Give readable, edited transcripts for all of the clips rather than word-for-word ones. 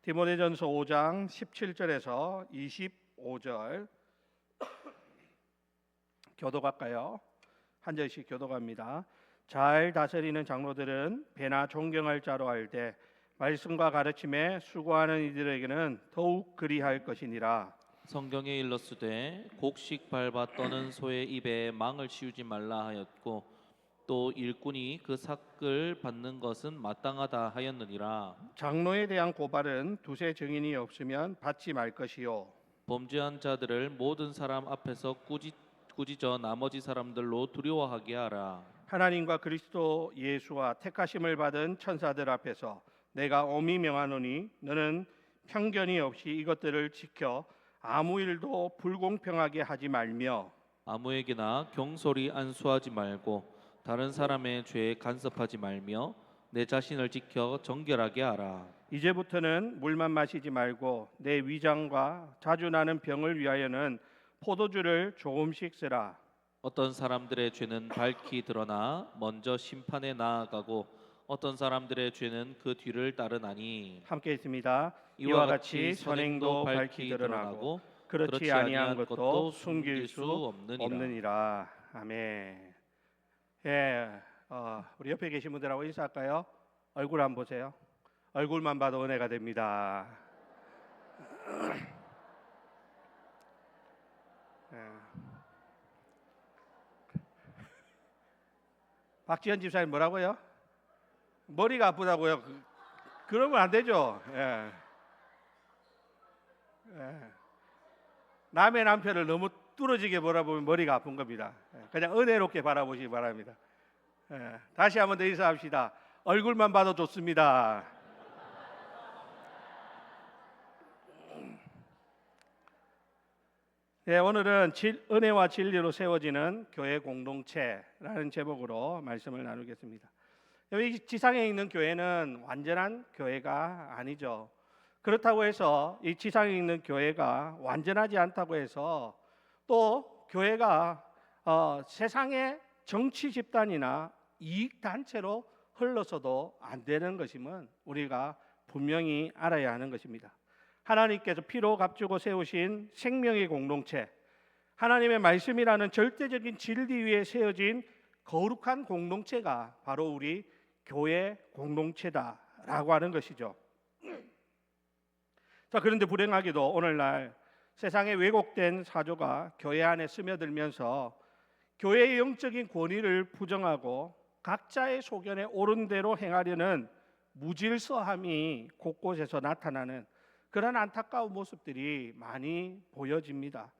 디모데전서 5장 17절에서 25절 교도할까요? 한 절씩 교도합니다. 잘 다스리는 장로들은 배나 존경할 자로 알되 말씀과 가르침에 수고하는 이들에게는 더욱 그리할 것이니라. 성경에 일렀으되 곡식 밟아 떠는 소의 입에 망을 씌우지 말라 하였고 또 일꾼이 그 삭을 받는 것은 마땅하다 하였느니라. 장로에 대한 고발은 두세 증인이 없으면 받지 말 것이요, 범죄한 자들을 모든 사람 앞에서 꾸짖어 나머지 사람들로 두려워하게 하라. 하나님과 그리스도 예수와 택하심을 받은 천사들 앞에서 내가 엄히 명하노니 너는 편견이 없이 이것들을 지켜 아무 일도 불공평하게 하지 말며 아무에게나 경솔히 안수하지 말고 다른 사람의 죄에 간섭하지 말며 내 자신을 지켜 정결하게 하라. 이제부터는 물만 마시지 말고 내 위장과 자주 나는 병을 위하여는 포도주를 조금씩 쓰라. 어떤 사람들의 죄는 밝히 드러나 먼저 심판에 나아가고 어떤 사람들의 죄는 그 뒤를 따르나니 함께 있습니다. 이와 같이 선행도 밝히 드러나고 그렇지 아니한 것도 숨길 수 없느니라. 아멘. 예, 우리 옆에 계신 분들하고 인사할까요? 얼굴 안 보세요. 얼굴만 봐도 은혜가 됩니다. 예. 박지현 집사님 뭐라고요? 머리가 아프다고요? 그러면 안 되죠. 예. 예. 남의 남편을 너무 뚫어지게 바라보면 머리가 아픈 겁니다. 그냥 은혜롭게 바라보시기 바랍니다. 다시 한번 더 인사합시다. 얼굴만 봐도 좋습니다. 네, 오늘은 은혜와 진리로 세워지는 교회 공동체라는 제목으로 말씀을 나누겠습니다. 여기 지상에 있는 교회는 완전한 교회가 아니죠. 그렇다고 해서 이 지상에 있는 교회가 완전하지 않다고 해서 또 교회가 세상의 정치 집단이나 이익 단체로 흘러서도 안 되는 것임은 우리가 분명히 알아야 하는 것입니다. 하나님께서 피로 값주고 세우신 생명의 공동체, 하나님의 말씀이라는 절대적인 진리 위에 세워진 거룩한 공동체가 바로 우리 교회 공동체다라고 하는 것이죠. 자, 그런데 불행하게도 오늘날 세상의 왜곡된 사조가 교회 안에 스며들면서 교회의 영적인 권위를 부정하고 각자의 소견에 옳은 대로 행하려는 무질서함이 곳곳에서 나타나는 그런 안타까운 모습들이 많이 보여집니다.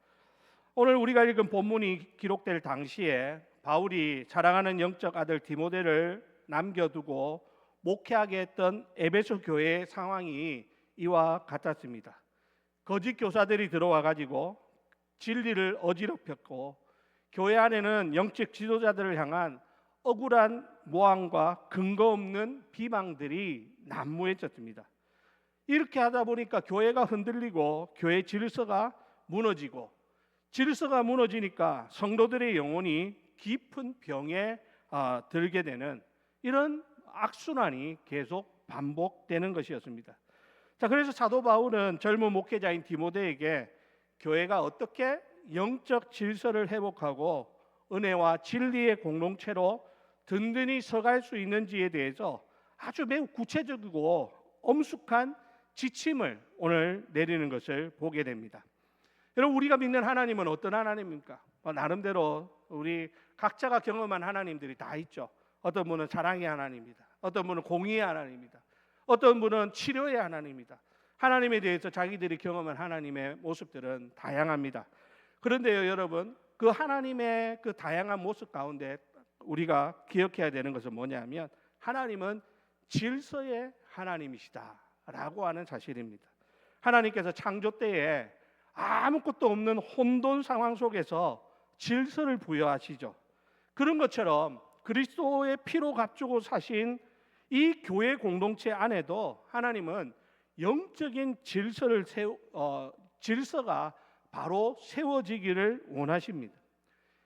오늘 우리가 읽은 본문이 기록될 당시에 바울이 사랑하는 영적 아들 디모데를 남겨두고 목회하게 했던 에베소 교회의 상황이 이와 같았습니다. 거짓 교사들이 들어와 가지고 진리를 어지럽혔고 교회 안에는 영적 지도자들을 향한 억울한 모함과 근거 없는 비방들이 난무해졌습니다. 이렇게 하다 보니까 교회가 흔들리고 교회 질서가 무너지고 질서가 무너지니까 성도들의 영혼이 깊은 병에 들게 되는 이런 악순환이 계속 반복되는 것이었습니다. 자, 그래서 사도 바울은 젊은 목회자인 디모데에게 교회가 어떻게 영적 질서를 회복하고 은혜와 진리의 공동체로 든든히 서갈 수 있는지에 대해서 아주 매우 구체적이고 엄숙한 지침을 오늘 내리는 것을 보게 됩니다. 여러분, 우리가 믿는 하나님은 어떤 하나님입니까? 나름대로 우리 각자가 경험한 하나님들이 다 있죠. 어떤 분은 사랑의 하나님입니다. 어떤 분은 공의의 하나님입니다. 어떤 분은 치료의 하나님입니다. 하나님에 대해서 자기들이 경험한 하나님의 모습들은 다양합니다. 그런데요, 여러분, 그 하나님의 그 다양한 모습 가운데 우리가 기억해야 되는 것은 뭐냐면 하나님은 질서의 하나님이시다라고 하는 사실입니다. 하나님께서 창조 때에 아무것도 없는 혼돈 상황 속에서 질서를 부여하시죠. 그런 것처럼 그리스도의 피로 값주고 사신 이 교회 공동체 안에도 하나님은 영적인 질서가 바로 세워지기를 원하십니다.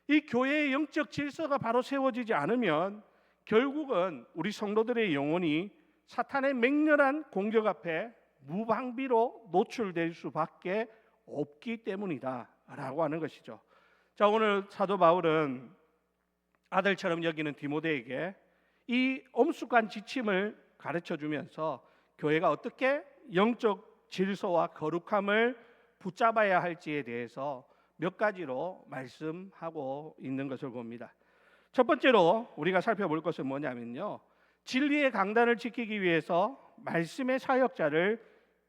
이 교회의 영적 질서가 바로 세워지지 않으면 결국은 우리 성도들의 영혼이 사탄의 맹렬한 공격 앞에 무방비로 노출될 수밖에 없기 때문이다라고 하는 것이죠. 자, 오늘 사도 바울은 아들처럼 여기는 디모데에게 이 엄숙한 지침을 가르쳐 주면서 교회가 어떻게 영적 질서와 거룩함을 붙잡아야 할지에 대해서 몇 가지로 말씀하고 있는 것을 봅니다. 첫 번째로 우리가 살펴볼 것은 뭐냐면요, 진리의 강단을 지키기 위해서 말씀의 사역자를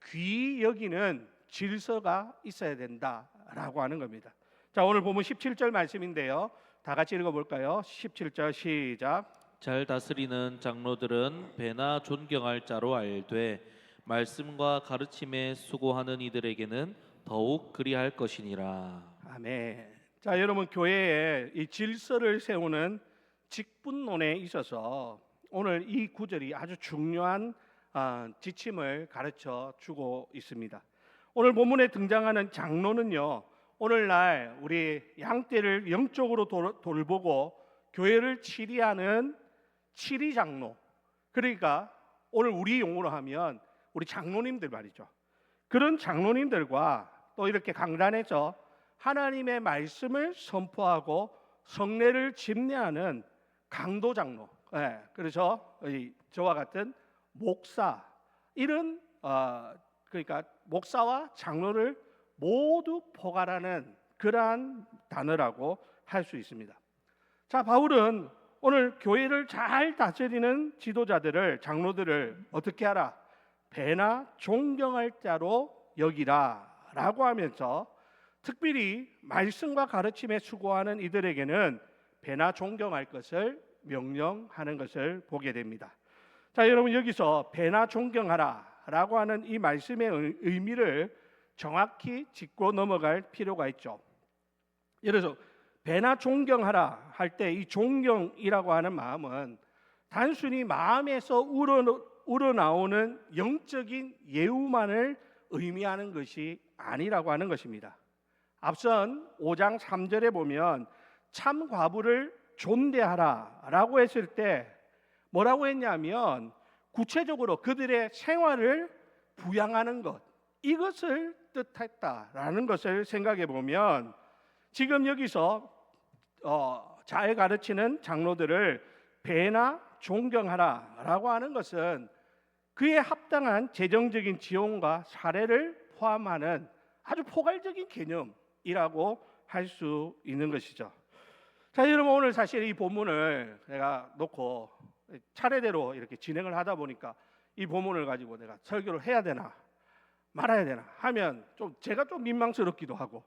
귀히 여기는 질서가 있어야 된다라고 하는 겁니다. 자, 오늘 보면 17절 말씀인데요, 다 같이 읽어볼까요? 17절 시작. 잘 다스리는 장로들은 배나 존경할 자로 알되 말씀과 가르침에 수고하는 이들에게는 더욱 그리할 것이니라. 아멘. 자, 여러분, 교회에 이 질서를 세우는 직분론에 있어서 오늘 이 구절이 아주 중요한 지침을 가르쳐 주고 있습니다. 오늘 본문에 등장하는 장로는요, 오늘날 우리 양떼를 영적으로 돌보고 교회를 치리하는 치리장로, 그러니까 오늘 우리 용어로 하면 우리 장로님들 말이죠. 그런 장로님들과 또 이렇게 강단에서 하나님의 말씀을 선포하고 성례를 집례하는 강도 장로, 그래서 저와 같은 목사, 이런 그러니까 목사와 장로를 모두 포괄하는 그러한 단어라고 할 수 있습니다. 자, 바울은 오늘 교회를 잘 다스리는 지도자들을, 장로들을 어떻게 하라? 배나 존경할 자로 여기라라고 하면서 특별히 말씀과 가르침에 수고하는 이들에게는 배나 존경할 것을 명령하는 것을 보게 됩니다. 자, 여러분, 여기서 배나 존경하라라고 하는 이 말씀의 의미를 정확히 짚고 넘어갈 필요가 있죠. 예를 들어서 배나 존경하라 할 때 이 존경이라고 하는 마음은 단순히 마음에서 우러나오는 영적인 예우만을 의미하는 것이 아니라고 하는 것입니다. 앞선 5장 3절에 보면 참 과부를 존대하라라고 했을 때 뭐라고 했냐면 구체적으로 그들의 생활을 부양하는 것, 이것을 뜻했다라는 것을 생각해 보면 지금 여기서 잘 가르치는 장로들을 배나 존경하라라고 하는 것은 그에 합당한 재정적인 지원과 사례를 포함하는 아주 포괄적인 개념이라고 할 수 있는 것이죠. 자, 여러분, 오늘 사실 이 본문을 내가 놓고 차례대로 이렇게 진행을 하다 보니까 이 본문을 가지고 내가 설교를 해야 되나 말아야 되나 하면 좀 제가 좀 민망스럽기도 하고,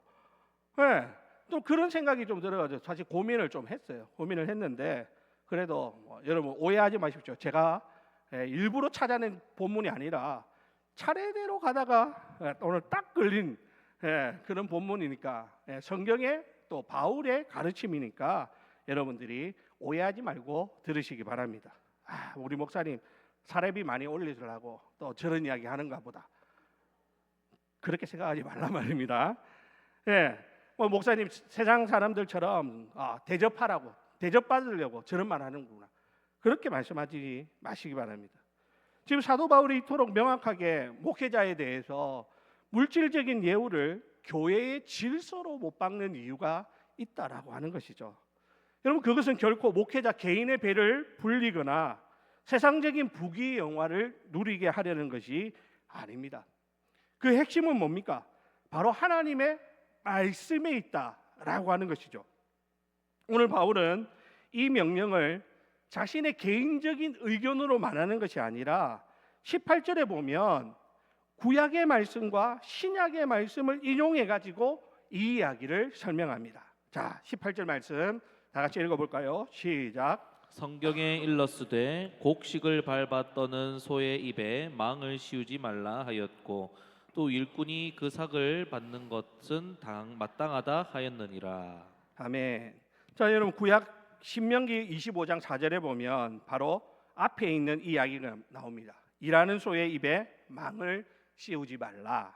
또 그런 생각이 좀 들어가지고 사실 고민을 좀 했어요. 고민을 했는데 그래도 여러분 오해하지 마십시오. 제가 일부러 찾아낸 본문이 아니라 차례대로 가다가 오늘 딱 걸린 그런 본문이니까, 성경의 또 바울의 가르침이니까 여러분들이 오해하지 말고 들으시기 바랍니다. 우리 목사님 사례비 많이 올리더라고 또 저런 이야기 하는가 보다, 그렇게 생각하지 말란 말입니다. 목사님 세상 사람들처럼 대접받으려고 저런 말 하는구나, 그렇게 말씀하지 마시기 바랍니다. 지금 사도 바울이 이토록 명확하게 목회자에 대해서 물질적인 예우를 교회의 질서로 못 박는 이유가 있다라고 하는 것이죠. 여러분, 그것은 결코 목회자 개인의 배를 불리거나 세상적인 부귀 영화를 누리게 하려는 것이 아닙니다. 그 핵심은 뭡니까? 바로 하나님의 말씀에 있다라고 하는 것이죠. 오늘 바울은 이 명령을 자신의 개인적인 의견으로 말하는 것이 아니라 18절에 보면 구약의 말씀과 신약의 말씀을 인용해 가지고 이 이야기를 설명합니다. 자, 18절 말씀 다 같이 읽어볼까요? 시작. 성경에 일렀으되 곡식을 밟아 떠는 소의 입에 망을 씌우지 말라 하였고 또 일꾼이 그 삭을 받는 것은 마땅하다 하였느니라. 아멘. 자, 여러분, 구약 신명기 25장 4절에 보면 바로 앞에 있는 이야기가 나옵니다. 일하는 소의 입에 망을 씌우지 말라.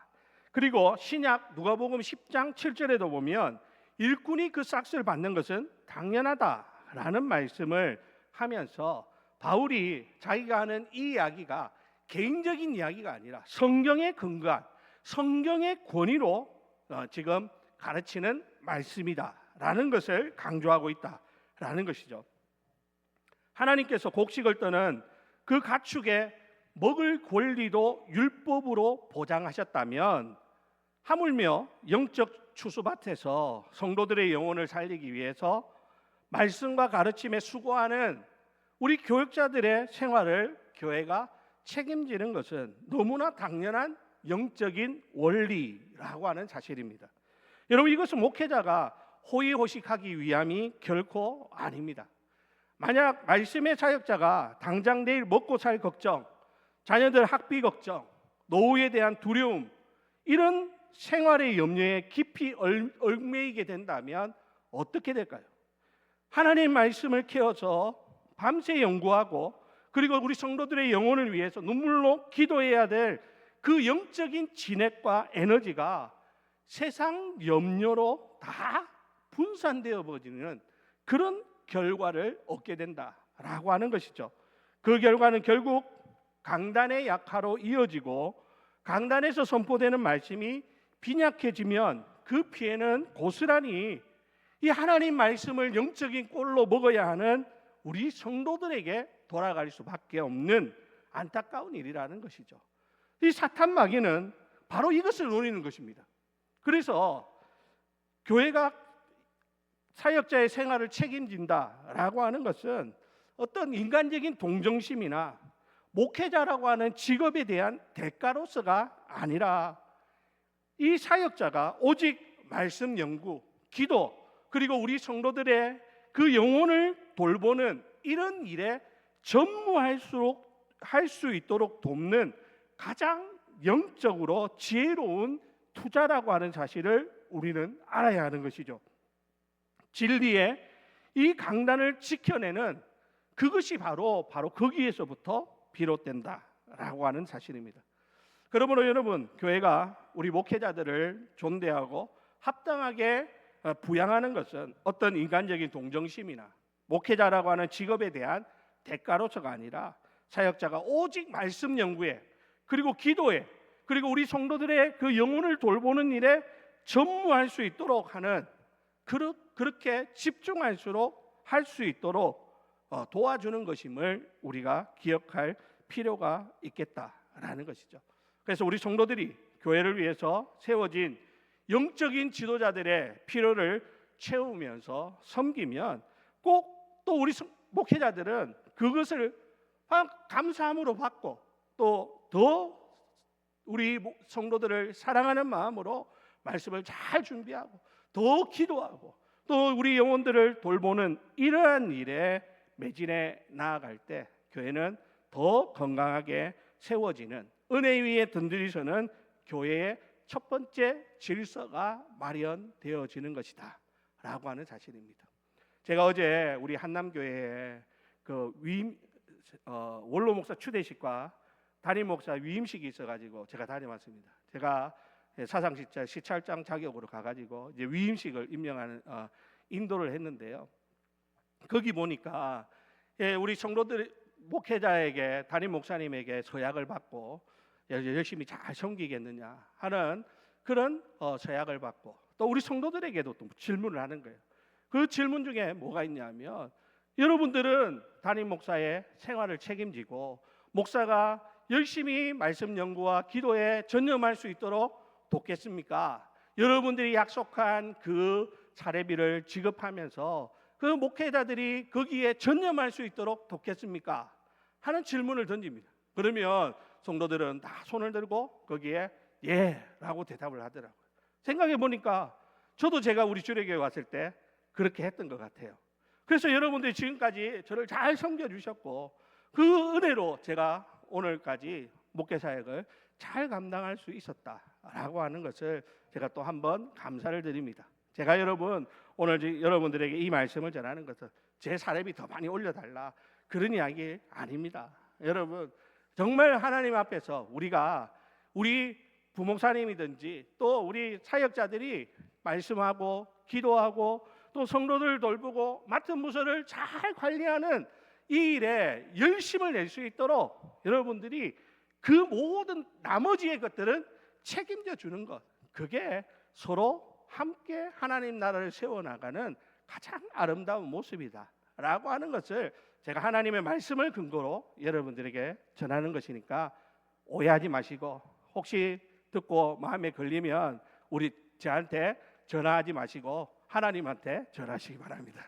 그리고 신약 누가복음 10장 7절에도 보면 일꾼이 그 삭을 받는 것은 당연하다라는 말씀을 하면서 바울이 자기가 하는 이 이야기가 개인적인 이야기가 아니라 성경에 근거한 성경의 권위로 지금 가르치는 말씀이다라는 것을 강조하고 있다라는 것이죠. 하나님께서 곡식을 떠는 그 가축의 먹을 권리도 율법으로 보장하셨다면 하물며 영적 추수밭에서 성도들의 영혼을 살리기 위해서 말씀과 가르침에 수고하는 우리 교육자들의 생활을 교회가 책임지는 것은 너무나 당연한 영적인 원리라고 하는 사실입니다. 여러분, 이것은 목회자가 호의호식하기 위함이 결코 아닙니다. 만약 말씀의 사역자가 당장 내일 먹고 살 걱정, 자녀들 학비 걱정, 노후에 대한 두려움, 이런 생활의 염려에 깊이 얽매이게 된다면 어떻게 될까요? 하나님의 말씀을 캐어서 밤새 연구하고 그리고 우리 성도들의 영혼을 위해서 눈물로 기도해야 될 그 영적인 진액과 에너지가 세상 염려로 다 분산되어 버리는 그런 결과를 얻게 된다라고 하는 것이죠. 그 결과는 결국 강단의 약화로 이어지고 강단에서 선포되는 말씀이 빈약해지면 그 피해는 고스란히 이 하나님 말씀을 영적인 꼴로 먹어야 하는 우리 성도들에게 돌아갈 수밖에 없는 안타까운 일이라는 것이죠. 이 사탄 마귀는 바로 이것을 노리는 것입니다. 그래서 교회가 사역자의 생활을 책임진다라고 하는 것은 어떤 인간적인 동정심이나 목회자라고 하는 직업에 대한 대가로서가 아니라 이 사역자가 오직 말씀 연구, 기도, 그리고 우리 성도들의 그 영혼을 돌보는 이런 일에 전무할 수 있도록 돕는 가장 영적으로 지혜로운 투자라고 하는 사실을 우리는 알아야 하는 것이죠. 진리의 이 강단을 지켜내는 그것이 바로 거기에서부터 비롯된다라고 하는 사실입니다. 그러므로 여러분, 교회가 우리 목회자들을 존대하고 합당하게 부양하는 것은 어떤 인간적인 동정심이나 목회자라고 하는 직업에 대한 대가로서가 아니라 사역자가 오직 말씀 연구에 그리고 기도에 그리고 우리 성도들의 그 영혼을 돌보는 일에 전무할 수 있도록 하는 그렇게 집중할수록 할 수 있도록 도와주는 것임을 우리가 기억할 필요가 있겠다라는 것이죠. 그래서 우리 성도들이 교회를 위해서 세워진 영적인 지도자들의 필요를 채우면서 섬기면 꼭 또 우리 목회자들은 그것을 감사함으로 받고 또 더 우리 성도들을 사랑하는 마음으로 말씀을 잘 준비하고 더 기도하고 또 우리 영혼들을 돌보는 이러한 일에 매진해 나아갈 때 교회는 더 건강하게 세워지는 은혜 위에 든들이서는 교회의 첫 번째 질서가 마련되어지는 것이다 라고 하는 사실입니다. 제가 어제 우리 한남교회에 그 원로 목사 추대식과 담임 목사 위임식이 있어가지고 제가 다녀왔습니다. 제가 사상시찰 시찰장 자격으로 가가지고 이제 위임식을 임명하는 인도를 했는데요. 거기 보니까 우리 성도들 목회자에게 담임 목사님에게 서약을 받고 열심히 잘 섬기겠느냐 하는 그런 서약을 받고 또 우리 성도들에게도 또 질문을 하는 거예요. 그 질문 중에 뭐가 있냐면 여러분들은 담임 목사의 생활을 책임지고 목사가 열심히 말씀 연구와 기도에 전념할 수 있도록 돕겠습니까? 여러분들이 약속한 그 사례비를 지급하면서 그 목회자들이 거기에 전념할 수 있도록 돕겠습니까? 하는 질문을 던집니다. 그러면 성도들은 다 손을 들고 거기에 예라고 대답을 하더라고요. 생각해 보니까 저도 제가 우리 주례교회 왔을 때 그렇게 했던 것 같아요. 그래서 여러분들이 지금까지 저를 잘 섬겨주셨고 그 은혜로 제가 오늘까지 목회 사역을 잘 감당할 수 있었다라고 하는 것을 제가 또 한번 감사를 드립니다. 제가 오늘 여러분들에게 이 말씀을 전하는 것은 제 사례비 더 많이 올려달라 그런 이야기 아닙니다. 여러분 정말 하나님 앞에서 우리 부목사님이든지 또 우리 사역자들이 말씀하고 기도하고 또 성도들 돌보고 맡은 부서를 잘 관리하는 이 일에 열심을 낼 수 있도록 여러분들이 그 모든 나머지의 것들은 책임져 주는 것, 그게 서로 함께 하나님 나라를 세워나가는 가장 아름다운 모습이다라고 하는 것을 제가 하나님의 말씀을 근거로 여러분들에게 전하는 것이니까 오해하지 마시고, 혹시 듣고 마음에 걸리면 저한테 전화하지 마시고 하나님한테 전하시기 바랍니다.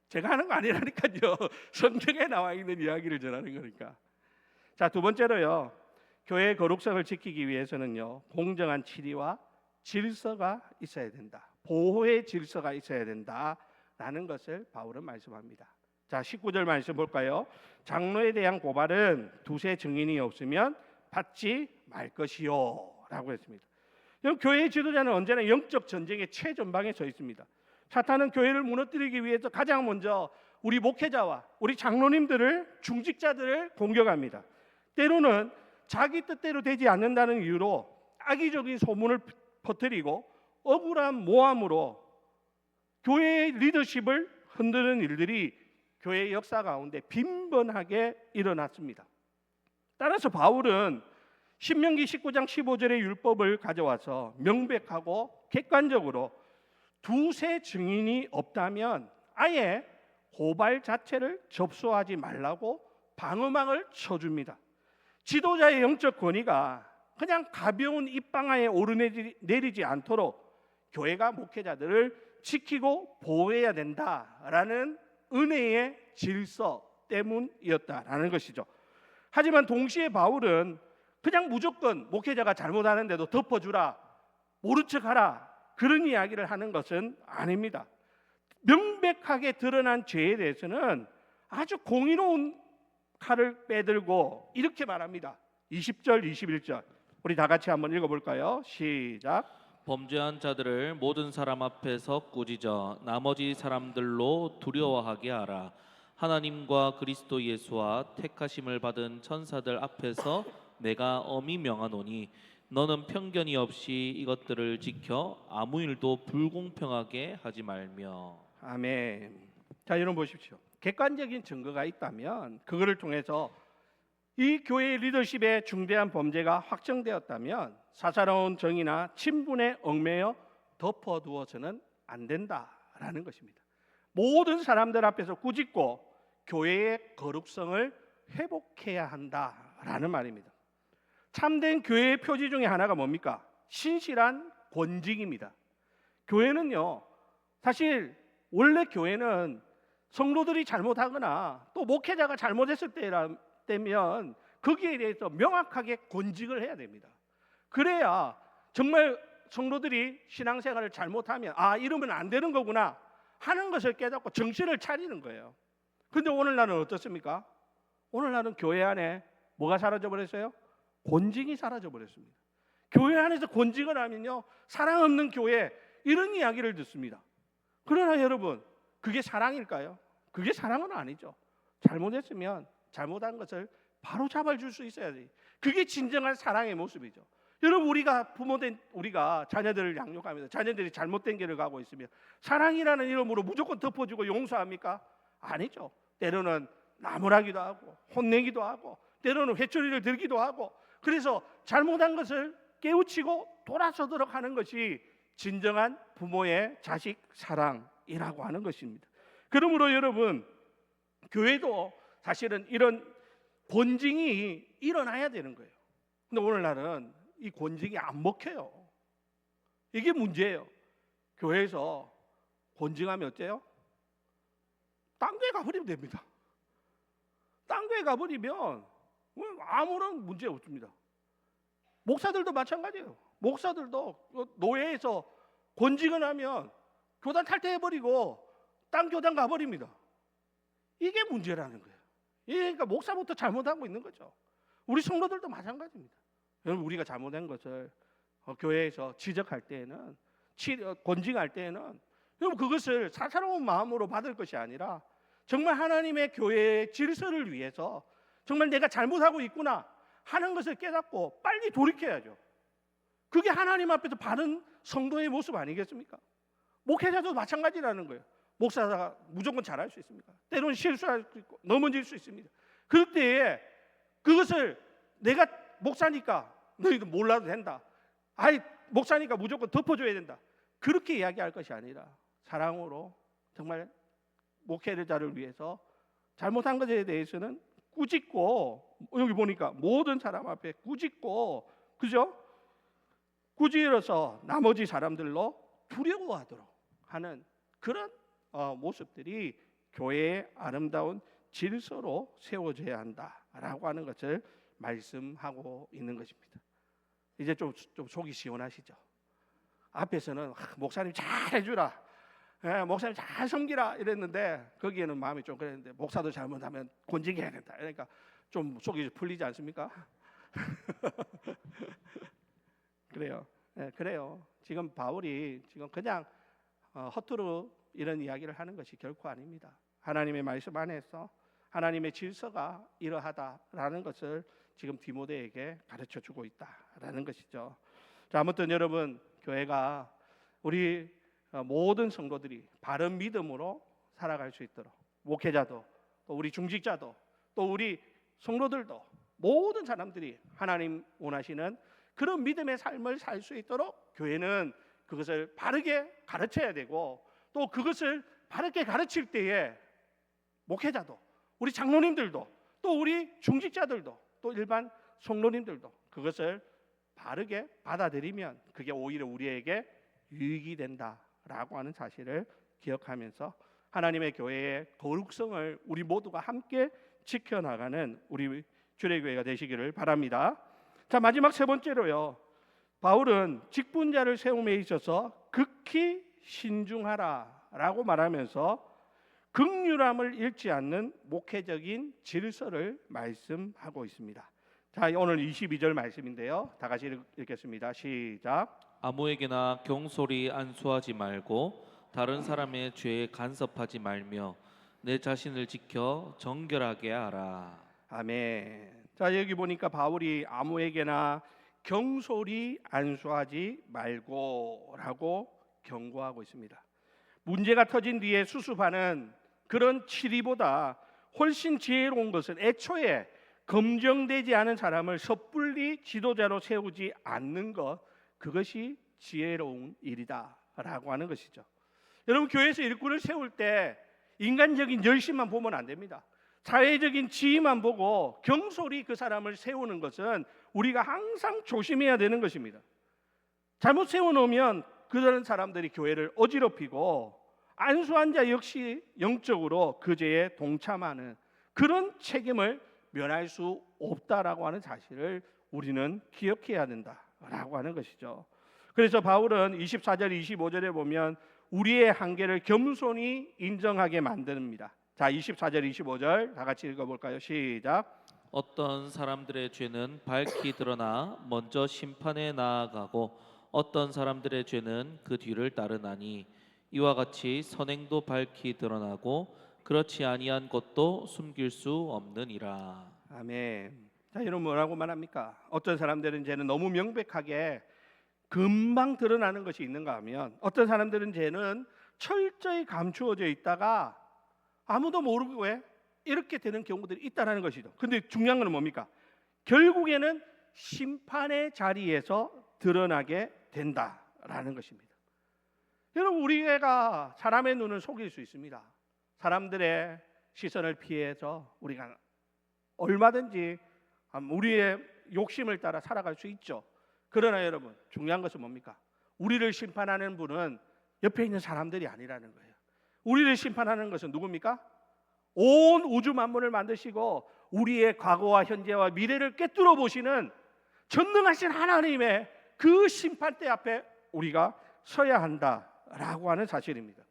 제가 하는 거 아니라니까요. 성경에 나와 있는 이야기를 전하는 거니까. 자, 두 번째로요, 교회의 거룩성을 지키기 위해서는요, 공정한 치리와 질서가 있어야 된다. 보호의 질서가 있어야 된다라는 것을 바울은 말씀합니다. 자, 19절 말씀 볼까요? 장로에 대한 고발은 두세 증인이 없으면 받지 말 것이요라고 했습니다. 교회의 지도자는 언제나 영적 전쟁의 최전방에 서 있습니다. 사탄은 교회를 무너뜨리기 위해서 가장 먼저 우리 목회자와 우리 장로님들을, 중직자들을 공격합니다. 때로는 자기 뜻대로 되지 않는다는 이유로 악의적인 소문을 퍼뜨리고 억울한 모함으로 교회의 리더십을 흔드는 일들이 교회의 역사 가운데 빈번하게 일어났습니다. 따라서 바울은 신명기 19장 15절의 율법을 가져와서 명백하고 객관적으로 두세 증인이 없다면 아예 고발 자체를 접수하지 말라고 방어막을 쳐줍니다. 지도자의 영적 권위가 그냥 가벼운 입방아에 오르내리지 않도록 교회가 목회자들을 지키고 보호해야 된다라는 은혜의 질서 때문이었다라는 것이죠. 하지만 동시에 바울은 그냥 무조건 목회자가 잘못하는데도 덮어주라, 모른 척하라, 그런 이야기를 하는 것은 아닙니다. 명백하게 드러난 죄에 대해서는 아주 공의로운 칼을 빼들고 이렇게 말합니다. 20절, 21절 우리 다 같이 한번 읽어볼까요? 시작. 범죄한 자들을 모든 사람 앞에서 꾸짖어 나머지 사람들로 두려워하게 하라. 하나님과 그리스도 예수와 택하심을 받은 천사들 앞에서 내가 엄히 명하노니 너는 편견이 없이 이것들을 지켜 아무 일도 불공평하게 하지 말며. 아멘. 자, 여러분 보십시오. 객관적인 증거가 있다면, 그거를 통해서 이 교회의 리더십에 중대한 범죄가 확정되었다면 사사로운 정의나 친분에 얽매여 덮어두어서는 안 된다라는 것입니다. 모든 사람들 앞에서 꾸짖고 교회의 거룩성을 회복해야 한다라는 말입니다. 참된 교회의 표지 중에 하나가 뭡니까? 신실한 권직입니다. 교회는요, 사실 원래 교회는 성도들이 잘못하거나 또 목회자가 잘못했을 때면 거기에 대해서 명확하게 권직을 해야 됩니다. 그래야 정말 성도들이 신앙생활을 잘못하면 이러면 안 되는 거구나 하는 것을 깨닫고 정신을 차리는 거예요. 그런데 오늘날은 어떻습니까? 오늘날은 교회 안에 뭐가 사라져 버렸어요? 권직이 사라져 버렸습니다. 교회 안에서 권직을 하면요, 사랑 없는 교회, 이런 이야기를 듣습니다. 그러나 여러분, 그게 사랑일까요? 그게 사랑은 아니죠. 잘못했으면 잘못한 것을 바로 잡아줄 수 있어야 돼요. 그게 진정한 사랑의 모습이죠. 여러분, 우리가 부모된 우리가 자녀들을 양육하면서 자녀들이 잘못된 길을 가고 있으면 사랑이라는 이름으로 무조건 덮어주고 용서합니까? 아니죠. 때로는 나무라기도 하고 혼내기도 하고 때로는 회초리를 들기도 하고, 그래서 잘못한 것을 깨우치고 돌아서도록 하는 것이 진정한 부모의 자식 사랑이라고 하는 것입니다. 그러므로 여러분, 교회도 사실은 이런 권징이 일어나야 되는 거예요. 근데 오늘날은 이 권징이 안 먹혀요. 이게 문제예요. 교회에서 권징하면 어때요? 딴 교회 가버리면 됩니다. 딴 교회 가버리면 아무런 문제 없습니다. 목사들도 마찬가지예요. 목사들도 노예에서 권직을 하면 교단 탈퇴해버리고 딴 교단 가버립니다. 이게 문제라는 거예요. 그러니까 목사부터 잘못하고 있는 거죠. 우리 성도들도 마찬가지입니다. 여러분, 우리가 잘못한 것을 교회에서 지적할 때에는, 권징할 때에는 여러분, 그것을 사사로운 마음으로 받을 것이 아니라 정말 하나님의 교회의 질서를 위해서 정말 내가 잘못하고 있구나 하는 것을 깨닫고 빨리 돌이켜야죠. 그게 하나님 앞에서 바른 성도의 모습 아니겠습니까? 목회자도 마찬가지라는 거예요. 목사가 무조건 잘할 수 있습니까? 때로는 실수할 수 있고 넘어질 수 있습니다. 그럴 때에 그것을 내가 목사니까 너희도 몰라도 된다. 아이 목사니까 무조건 덮어줘야 된다. 그렇게 이야기할 것이 아니라 사랑으로 정말 목회자를 위해서 잘못한 것에 대해서는 꾸짖고, 여기 보니까 모든 사람 앞에 꾸짖고, 그죠? 꾸짖어서 나머지 사람들로 두려워하도록 하는 그런 모습들이 교회의 아름다운 질서로 세워져야 한다라고 하는 것을 말씀하고 있는 것입니다. 이제 좀 속이 시원하시죠? 앞에서는 목사님 잘 해주라, 목사님 잘 섬기라 이랬는데 거기에는 마음이 좀 그랬는데 목사도 잘못하면 곤징 해야 된다. 그러니까 좀 속이 풀리지 않습니까? 그래요. 네, 그래요. 지금 바울이 지금 그냥 허투루 이런 이야기를 하는 것이 결코 아닙니다. 하나님의 말씀 안에서 하나님의 질서가 이러하다라는 것을 지금 디모데에게 가르쳐 주고 있다라는 것이죠. 자, 아무튼 여러분, 교회가 우리 모든 성도들이 바른 믿음으로 살아갈 수 있도록, 목회자도 또 우리 중직자도 또 우리 성도들도 모든 사람들이 하나님 원하시는 그런 믿음의 삶을 살 수 있도록 교회는 그것을 바르게 가르쳐야 되고, 또 그것을 바르게 가르칠 때에 목회자도 우리 장로님들도 또 우리 중직자들도 또 일반 성도님들도 그것을 바르게 받아들이면 그게 오히려 우리에게 유익이 된다라고 하는 사실을 기억하면서 하나님의 교회의 거룩성을 우리 모두가 함께 지켜나가는 우리 주례교회가 되시기를 바랍니다. 자, 마지막 세 번째로요, 바울은 직분자를 세움에 있어서 극히 신중하라라고 말하면서 긍휼함을 잃지 않는 목회적인 질서를 말씀하고 있습니다. 자, 오늘 22절 말씀인데요, 다 같이 읽겠습니다. 시작. 아무에게나 경솔히 안수하지 말고 다른 사람의 죄에 간섭하지 말며 내 자신을 지켜 정결하게 하라. 아멘. 자, 여기 보니까 바울이 아무에게나 경솔히 안수하지 말고라고 경고하고 있습니다. 문제가 터진 뒤에 수습하는 그런 치리보다 훨씬 지혜로운 것은 애초에 검증되지 않은 사람을 섣불리 지도자로 세우지 않는 것, 그것이 지혜로운 일이다라고 하는 것이죠. 여러분, 교회에서 일꾼을 세울 때 인간적인 열심만 보면 안 됩니다. 사회적인 지위만 보고 경솔히 그 사람을 세우는 것은 우리가 항상 조심해야 되는 것입니다. 잘못 세워놓으면 그런 사람들이 교회를 어지럽히고 안수한 자 역시 영적으로 그 죄에 동참하는 그런 책임을 면할 수 없다라고 하는 사실을 우리는 기억해야 된다라고 하는 것이죠. 그래서 바울은 24절 25절에 보면 우리의 한계를 겸손히 인정하게 만듭니다. 자, 24절 25절 다 같이 읽어볼까요? 시작. 어떤 사람들의 죄는 밝히 드러나 먼저 심판에 나아가고 어떤 사람들의 죄는 그 뒤를 따르나니 이와 같이 선행도 밝히 드러나고 그렇지 아니한 것도 숨길 수 없느니라. 아멘. 자, 여러분 뭐라고 말합니까? 어떤 사람들은 죄는 너무 명백하게 금방 드러나는 것이 있는가 하면 어떤 사람들은 죄는 철저히 감추어져 있다가 아무도 모르고 왜 이렇게 되는 경우들이 있다는 것이죠. 근데 중요한 건 뭡니까? 결국에는 심판의 자리에서 드러나게 된다라는 것입니다. 여러분, 우리가 사람의 눈을 속일 수 있습니다. 사람들의 시선을 피해서 우리가 얼마든지 우리의 욕심을 따라 살아갈 수 있죠. 그러나 여러분, 중요한 것은 뭡니까? 우리를 심판하는 분은 옆에 있는 사람들이 아니라는 거예요. 우리를 심판하는 것은 누굽니까? 온 우주 만물을 만드시고 우리의 과거와 현재와 미래를 꿰뚫어 보시는 전능하신 하나님의 그 심판대 앞에 우리가 서야 한다라고 하는 사실입니다.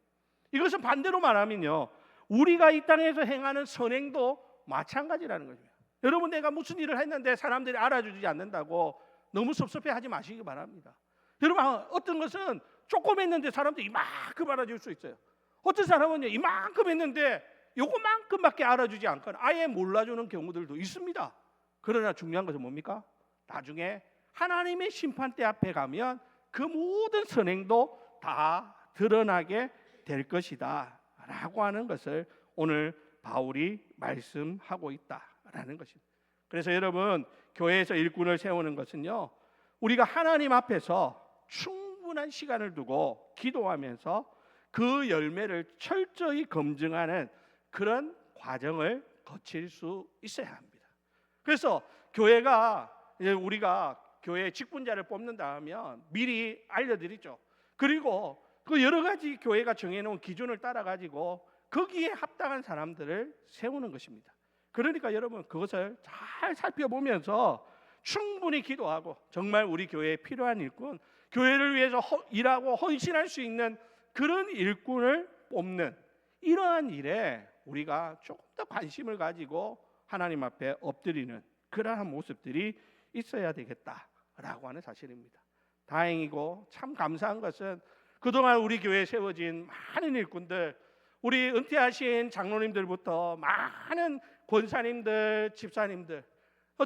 이것은 반대로 말하면요, 우리가 이 땅에서 행하는 선행도 마찬가지라는 거죠. 여러분, 내가 무슨 일을 했는데 사람들이 알아주지 않는다고 너무 섭섭해하지 마시기 바랍니다. 여러분, 어떤 것은 조금 했는데 사람들이 이만큼 알아줄 수 있어요. 어떤 사람은요, 이만큼 했는데 요거만큼밖에 알아주지 않거나 아예 몰라주는 경우들도 있습니다. 그러나 중요한 것은 뭡니까? 나중에 하나님의 심판대 앞에 가면 그 모든 선행도 다 드러나게 될 것이다 라고 하는 것을 오늘 바울이 말씀하고 있다 된다라는 것입니다. 그래서 여러분, 교회에서 일꾼을 세우는 것은요, 우리가 하나님 앞에서 충분한 시간을 두고 기도하면서 그 열매를 철저히 검증하는 그런 과정을 거칠 수 있어야 합니다. 그래서 교회가 우리가 교회 직분자를 뽑는다 하면 미리 알려드리죠. 그리고 그 여러 가지 교회가 정해놓은 기준을 따라 가지고 거기에 합당한 사람들을 세우는 것입니다. 그러니까 여러분, 그것을 잘 살펴보면서 충분히 기도하고 정말 우리 교회에 필요한 일꾼, 교회를 위해서 일하고 헌신할 수 있는 그런 일꾼을 뽑는 이러한 일에 우리가 조금 더 관심을 가지고 하나님 앞에 엎드리는 그러한 모습들이 있어야 되겠다라고 하는 사실입니다. 다행이고 참 감사한 것은 그동안 우리 교회에 세워진 많은 일꾼들, 우리 은퇴하신 장로님들부터 많은 권사님들, 집사님들,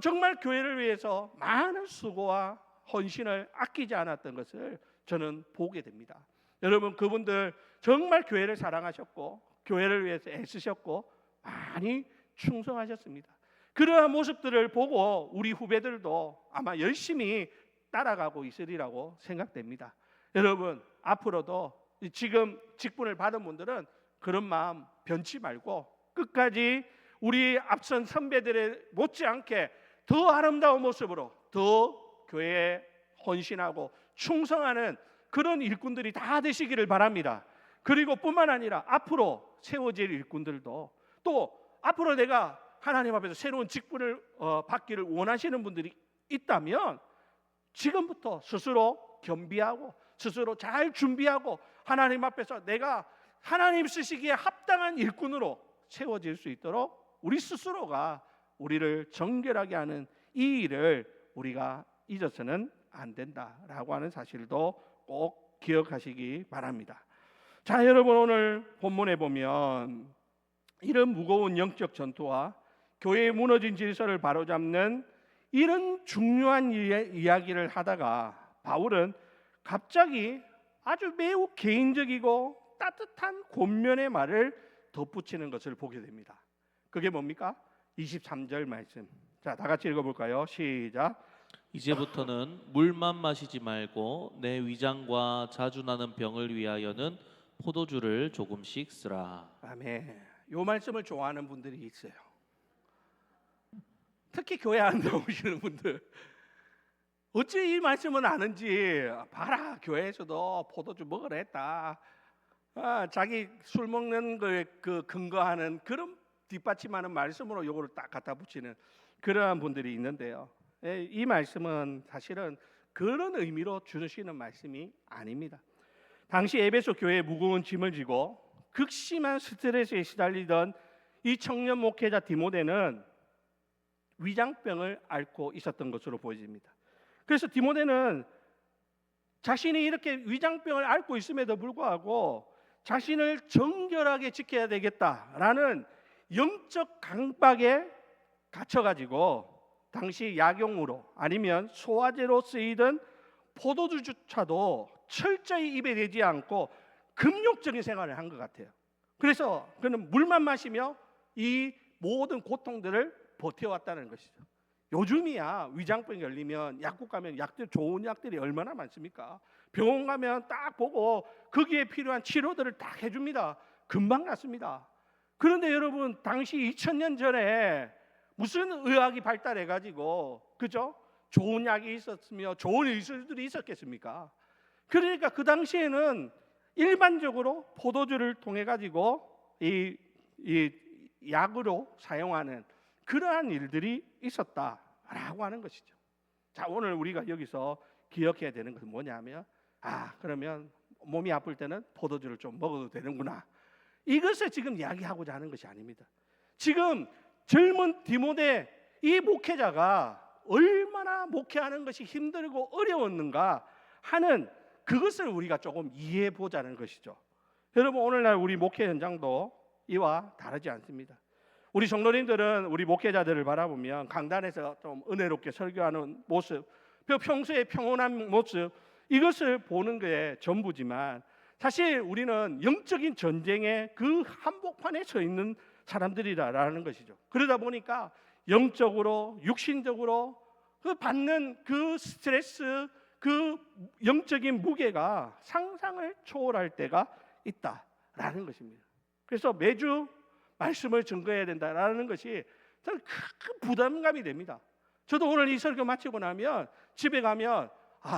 정말 교회를 위해서 많은 수고와 헌신을 아끼지 않았던 것을 저는 보게 됩니다. 여러분, 그분들 정말 교회를 사랑하셨고 교회를 위해서 애쓰셨고 많이 충성하셨습니다. 그러한 모습들을 보고 우리 후배들도 아마 열심히 따라가고 있으리라고 생각됩니다. 여러분, 앞으로도 지금 직분을 받은 분들은 그런 마음 변치 말고 끝까지 우리 앞선 선배들의 못지않게 더 아름다운 모습으로 더 교회에 헌신하고 충성하는 그런 일꾼들이 다 되시기를 바랍니다. 그리고 뿐만 아니라 앞으로 세워질 일꾼들도 또 앞으로 내가 하나님 앞에서 새로운 직분을 받기를 원하시는 분들이 있다면 지금부터 스스로 겸비하고 스스로 잘 준비하고 하나님 앞에서 내가 하나님 쓰시기에 합당한 일꾼으로 세워질 수 있도록 우리 스스로가 우리를 정결하게 하는 이 일을 우리가 잊어서는 안 된다라고 하는 사실도 꼭 기억하시기 바랍니다. 자, 여러분, 오늘 본문에 보면 이런 무거운 영적 전투와 교회의 무너진 질서를 바로잡는 이런 중요한 이야기를 하다가 바울은 갑자기 아주 매우 개인적이고 따뜻한 권면의 말을 덧붙이는 것을 보게 됩니다. 그게 뭡니까? 23절 말씀. 자, 다 같이 읽어볼까요? 시작. 이제부터는 물만 마시지 말고 내 위장과 자주 나는 병을 위하여는 포도주를 조금씩 쓰라. 아멘. 요 말씀을 좋아하는 분들이 있어요. 특히 교회 안 나오시는 분들. 어찌 이 말씀은 아는지 봐라, 교회에서도 포도주 먹으라 했다. 자기 술 먹는 거에 그 근거하는 그런 뒷받침하는 말씀으로 요거를 딱 갖다 붙이는 그러한 분들이 있는데요. 이 말씀은 사실은 그런 의미로 주시는 말씀이 아닙니다. 당시 에베소 교회에 무거운 짐을 지고 극심한 스트레스에 시달리던 이 청년 목회자 디모데는 위장병을 앓고 있었던 것으로 보여집니다. 그래서 디모데는 자신이 이렇게 위장병을 앓고 있음에도 불구하고 자신을 정결하게 지켜야 되겠다라는 영적 강박에 갇혀가지고 당시 약용으로 아니면 소화제로 쓰이던 포도주조차도 철저히 입에 대지 않고 금욕적인 생활을 한 것 같아요. 그래서 그는 물만 마시며 이 모든 고통들을 버텨왔다는 것이죠. 요즘이야 위장병 걸리면 약국 가면 약들, 좋은 약들이 얼마나 많습니까? 병원 가면 딱 보고 거기에 필요한 치료들을 딱 해줍니다. 금방 낫습니다. 그런데 여러분, 당시 2000년 전에 무슨 의학이 발달해가지고 그죠? 좋은 약이 있었으며 좋은 의술들이 있었겠습니까? 그러니까 그 당시에는 일반적으로 포도주를 통해 가지고 이 약으로 사용하는 그러한 일들이 있었다라고 하는 것이죠. 자, 오늘 우리가 여기서 기억해야 되는 것은 뭐냐면 그러면 몸이 아플 때는 포도주를 좀 먹어도 되는구나. 이것을 지금 이야기하고자 하는 것이 아닙니다. 지금 젊은 디모데 이 목회자가 얼마나 목회하는 것이 힘들고 어려웠는가 하는 그것을 우리가 조금 이해해 보자는 것이죠. 여러분, 오늘날 우리 목회 현장도 이와 다르지 않습니다. 우리 성도님들은 우리 목회자들을 바라보면 강단에서 좀 은혜롭게 설교하는 모습, 평소에 평온한 모습, 이것을 보는 게 전부지만 사실 우리는 영적인 전쟁의 그 한복판에 서 있는 사람들이라는 것이죠. 그러다 보니까 영적으로, 육신적으로 그 받는 그 스트레스, 그 영적인 무게가 상상을 초월할 때가 있다라는 것입니다. 그래서 매주 말씀을 증거해야 된다라는 것이 저는 큰 부담감이 됩니다. 저도 오늘 이 설교 마치고 나면 집에 가면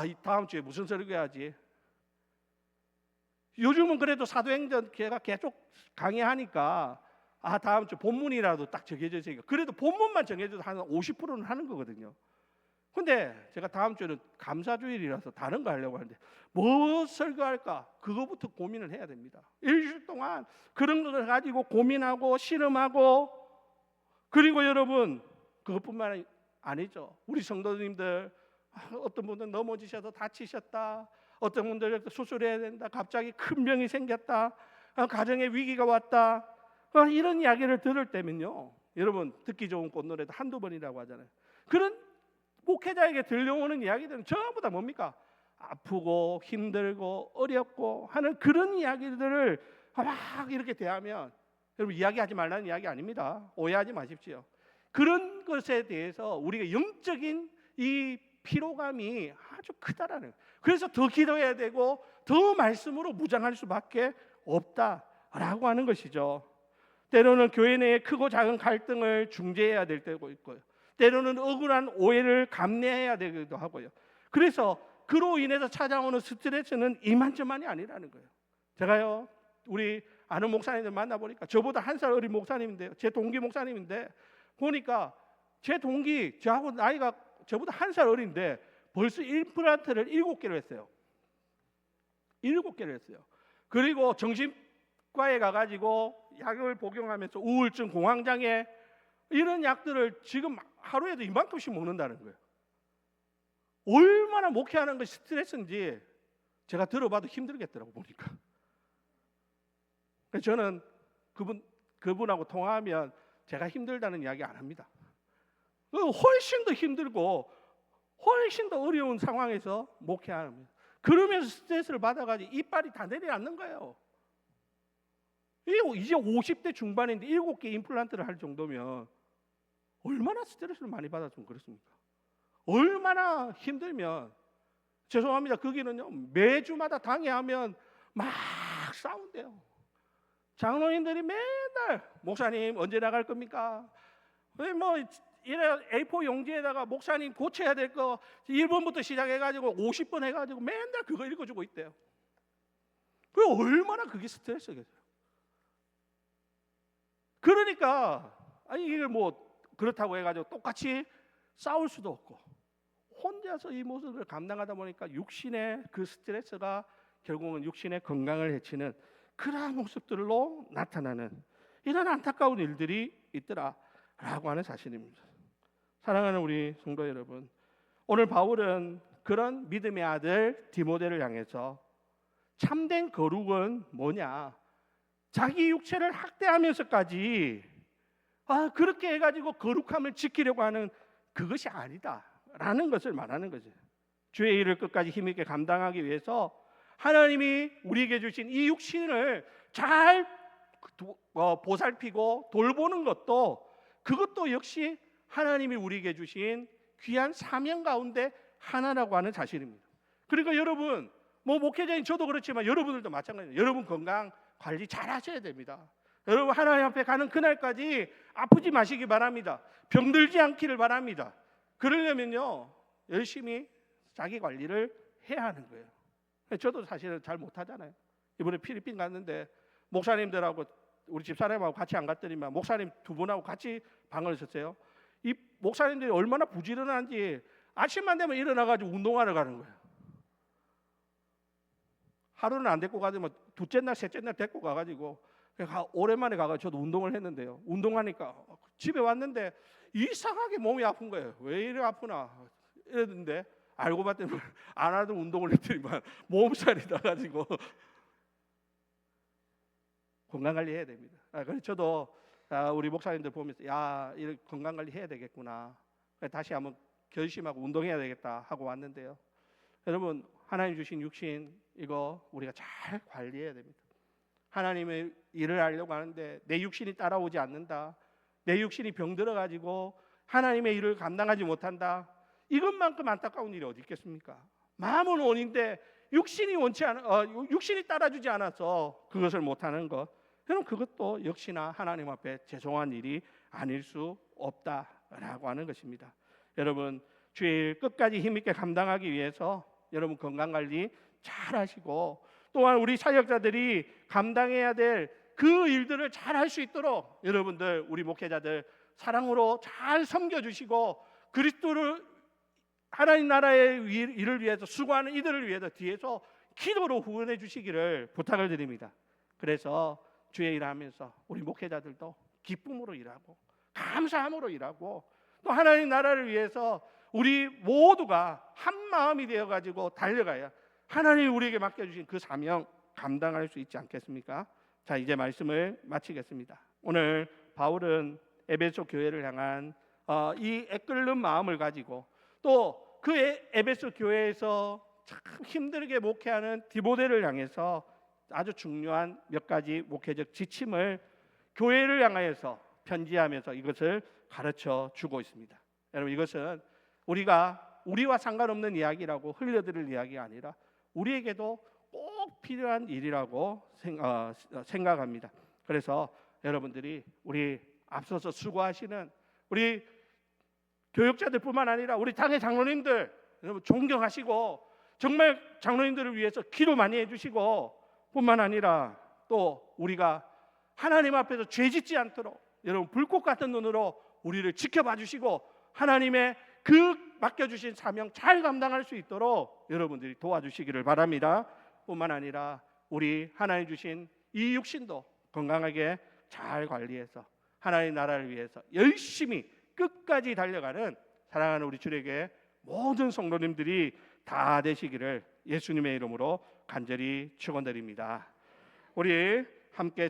이 다음 주에 무슨 설교해야지. 요즘은 그래도 사도행전 걔가 계속 강의하니까 다음 주 본문이라도 딱 정해져 있으니까 그래도 본문만 정해져도 한 50%는 하는 거거든요. 근데 제가 다음 주에는 감사주일이라서 다른 거 하려고 하는데 뭐 설교할까? 그거부터 고민을 해야 됩니다. 일주일 동안 그런 걸 가지고 고민하고 씨름하고, 그리고 여러분 그것뿐만 아니죠. 우리 성도님들 어떤 분들은 넘어지셔서 다치셨다, 어떤 분들은 수술해야 된다, 갑자기 큰 병이 생겼다, 가정에 위기가 왔다, 이런 이야기를 들을 때면요, 여러분 듣기 좋은 꽃노래도 한두 번이라고 하잖아요. 그런 목회자에게 들려오는 이야기들은 전부 다 뭡니까? 아프고 힘들고 어렵고 하는 그런 이야기들을 막 이렇게 대하면, 여러분 이야기하지 말라는 이야기 아닙니다. 오해하지 마십시오. 그런 것에 대해서 우리가 영적인 이 피로감이 아주 크다라는, 그래서 더 기도해야 되고 더 말씀으로 무장할 수밖에 없다라고 하는 것이죠. 때로는 교회 내에 크고 작은 갈등을 중재해야 될 때도 있고요, 때로는 억울한 오해를 감내해야 되기도 하고요. 그래서 그로 인해서 찾아오는 스트레스는 이만저만이 아니라는 거예요. 제가요, 우리 아는 목사님들 만나보니까 저보다 한 살 어린 목사님인데요, 제 동기 목사님인데, 보니까 제 동기 저하고 나이가 저보다 한 살 어린데 벌써 임플란트를 7개를 했어요. 7개를 했어요. 그리고 정신과에 가가지고 약을 복용하면서 우울증, 공황장애 이런 약들을 지금 하루에도 이만큼씩 먹는다는 거예요. 얼마나 목회하는 것이 스트레스인지 제가 들어봐도 힘들겠더라고 보니까. 그래서 저는 그분하고 통화하면 제가 힘들다는 이야기 안 합니다. 훨씬 더 힘들고 훨씬 더 어려운 상황에서 목회하는, 그러면서 스트레스를 받아가지고 이빨이 다 내려앉는 거예요. 이제 50대 중반인데 7개 임플란트를 할 정도면 얼마나 스트레스를 많이 받았으면 그렇습니까? 얼마나 힘들면, 죄송합니다, 거기는요 매주마다 당회하면 막 싸운대요. 장로님들이 맨날 목사님 언제 나갈 겁니까? 뭐 A4 용지에다가 목사님 고쳐야 될 거 1번부터 시작해가지고 50번 해가지고 맨날 그거 읽어주고 있대요. 그 얼마나 그게 스트레스겠어요. 그러니까 이걸 뭐 그렇다고 해가지고 똑같이 싸울 수도 없고 혼자서 이 모습을 감당하다 보니까 육신의 그 스트레스가 결국은 육신의 건강을 해치는 그러한 모습들로 나타나는 이런 안타까운 일들이 있더라라고 하는 사실입니다. 사랑하는 우리 성도 여러분, 오늘 바울은 그런 믿음의 아들 디모데를 향해서 참된 거룩은 뭐냐, 자기 육체를 학대하면서까지 그렇게 해가지고 거룩함을 지키려고 하는 그것이 아니다라는 것을 말하는 거죠. 주의 일을 끝까지 힘있게 감당하기 위해서 하나님이 우리에게 주신 이 육신을 잘 보살피고 돌보는 것도, 그것도 역시 하나님이 우리에게 주신 귀한 사명 가운데 하나라고 하는 사실입니다. 그러니까 여러분, 목회자인 저도 그렇지만 여러분들도 마찬가지예요. 여러분 건강 관리 잘 하셔야 됩니다. 여러분 하나님 앞에 가는 그날까지 아프지 마시기 바랍니다. 병들지 않기를 바랍니다. 그러려면요 열심히 자기 관리를 해야 하는 거예요. 저도 사실은 잘 못하잖아요. 이번에 필리핀 갔는데 목사님들하고 우리 집사람하고 같이 안 갔더니만 목사님 두 분하고 같이 방을 썼어요. 이 목사님들이 얼마나 부지런한지 아침만 되면 일어나가지고 운동하러 가는 거예요. 하루는 안 데리고 가지만 둘째 날, 셋째 날 데리고 가가지고 오랜만에 가가지고 저도 운동을 했는데요. 운동하니까 집에 왔는데 이상하게 몸이 아픈 거예요. 왜 이래 아프나 이랬는데 알고 봤더니 안 하던 운동을 했더니만 몸살이 나가지고 건강관리해야 됩니다. 그래서 저도 우리 목사님들 보면서 이렇게 건강관리 해야 되겠구나, 다시 한번 결심하고 운동해야 되겠다 하고 왔는데요. 여러분 하나님 주신 육신 이거 우리가 잘 관리해야 됩니다. 하나님의 일을 하려고 하는데 내 육신이 따라오지 않는다, 내 육신이 병들어가지고 하나님의 일을 감당하지 못한다. 이것만큼 안타까운 일이 어디 있겠습니까? 마음은 원인데 육신이 따라주지 않아서 그것을 못하는 것. 여러분 그것도 역시나 하나님 앞에 죄송한 일이 아닐 수 없다라고 하는 것입니다. 여러분 주의 일 끝까지 힘있게 감당하기 위해서 여러분 건강관리 잘 하시고 또한 우리 사역자들이 감당해야 될 그 일들을 잘 할 수 있도록 여러분들 우리 목회자들 사랑으로 잘 섬겨주시고 그리스도를 하나님 나라의 일을 위해서 수고하는 이들을 위해서 뒤에서 기도로 후원해 주시기를 부탁을 드립니다. 그래서 주의 일을 하면서 우리 목회자들도 기쁨으로 일하고 감사함으로 일하고 또 하나님 나라를 위해서 우리 모두가 한 마음이 되어가지고 달려가야 하나님이 우리에게 맡겨주신 그 사명 감당할 수 있지 않겠습니까? 자, 이제 말씀을 마치겠습니다. 오늘 바울은 에베소 교회를 향한 이 애끓는 마음을 가지고 또 그 에베소 교회에서 참 힘들게 목회하는 디모데를 향해서 아주 중요한 몇 가지 목회적 지침을 교회를 향하여서 편지하면서 이것을 가르쳐 주고 있습니다. 여러분 이것은 우리와 상관없는 이야기라고 흘려들을 이야기가 아니라 우리에게도 꼭 필요한 일이라고 생각합니다. 그래서 여러분들이 우리 앞서서 수고하시는 우리 교육자들뿐만 아니라 우리 당의 장로님들 여러분 존경하시고 정말 장로님들을 위해서 기도 많이 해주시고 뿐만 아니라 또 우리가 하나님 앞에서 죄짓지 않도록 여러분 불꽃 같은 눈으로 우리를 지켜봐 주시고 하나님의 그 맡겨주신 사명 잘 감당할 수 있도록 여러분들이 도와주시기를 바랍니다. 뿐만 아니라 우리 하나님 주신 이 육신도 건강하게 잘 관리해서 하나님 나라를 위해서 열심히 끝까지 달려가는 사랑하는 우리 주에게 모든 성도님들이 다 되시기를 예수님의 이름으로 간절히 축원드립니다. 우리 함께